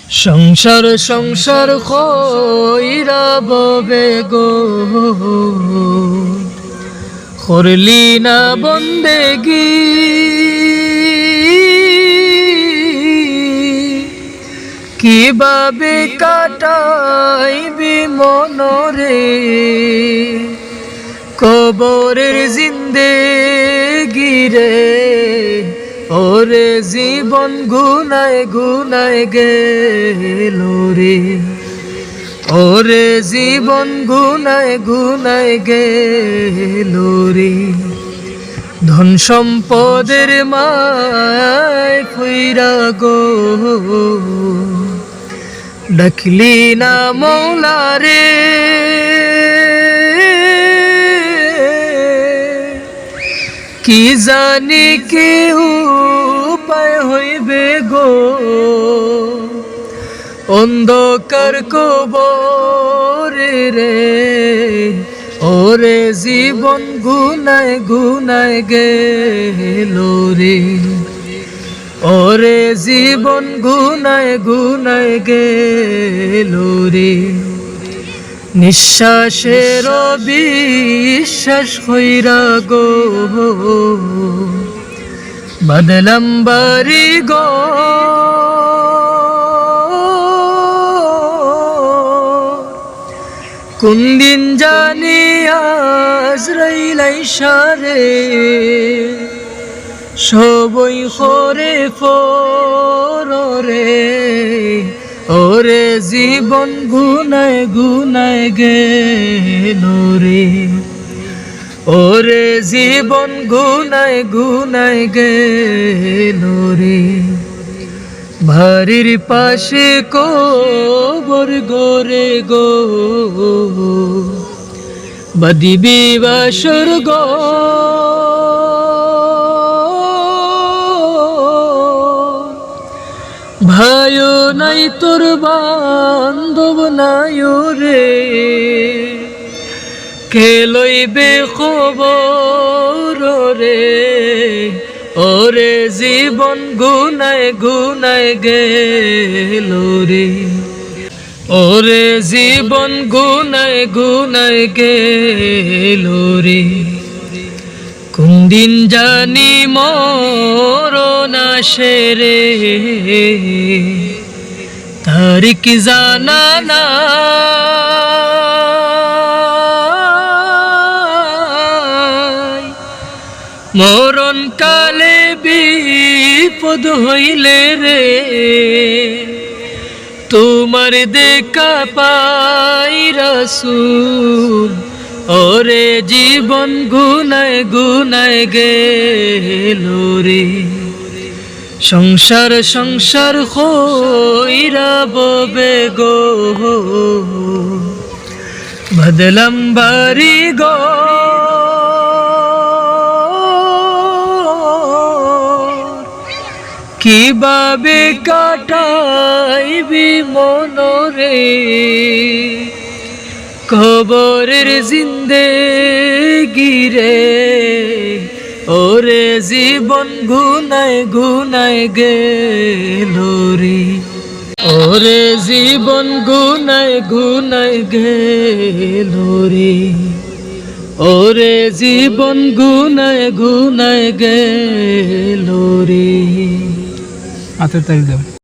সংসার সংসার কইরা ববে গো, করলি না বন্দেগি। কিভাবে কাটাইবি মনরে কবরের জিন্দেগি রে। ওরে জীবন গুনায় গুনায় গেল রে, ওরে জীবন গুনায় গুনায় গেল রে। ধন সম্পদের মায় ফুইরা গো, ডাকলি না মৌলা রে। কি জানি কি উপায় হইবে গো, অন্ধকার কবরে রে। ওরে জীবন গুনায় গুনায় গেল রে, ওরে জীবন গুনায় গুনায় গেল রে। নিঃশ্বাসের বিশ্বাস হইরা গো, বাদলাম বাড়ি গো। কোন দিন জানি আজরাইল আইসা রে, সবই করে পরে। ওরে জীবন গুনায় গুনায় গেল রে, ওরে জীবন গুনায় গুনায় গেল রে। বাড়ির পাশে কবর গোরে গো, বাদিবি বাসর গো। ভাইও নাই তোর বান্ধব নাই রে, কে লইবে খবর রে। ওরে জীবন গুনায় গুনায় গেল রে, ওরে জীবন গুনায় গুনায় গেল রে। কোন দিন জানি মরণ আসে রে, তারিখ জানা নাই। মরণ কালে বিপদ হইলে রে, তোমার দেখা পাই রাসূল। ওরে জীবন গুনায় গুনায় গেল রে, সংসার সংসার কইরা ববে গো, বাদলাম বাড়ি গো। কিভাবে কাটাইবি মনরে কবরের জিন্দেগি রে। ওরে জীবন গুনায় গুনায় গেল রে, ওরে জীবন গুনায় গুনায় গেল রে। ওরে জীবন গুনায় গুনায় গেল রে। হাতে তেল দাও।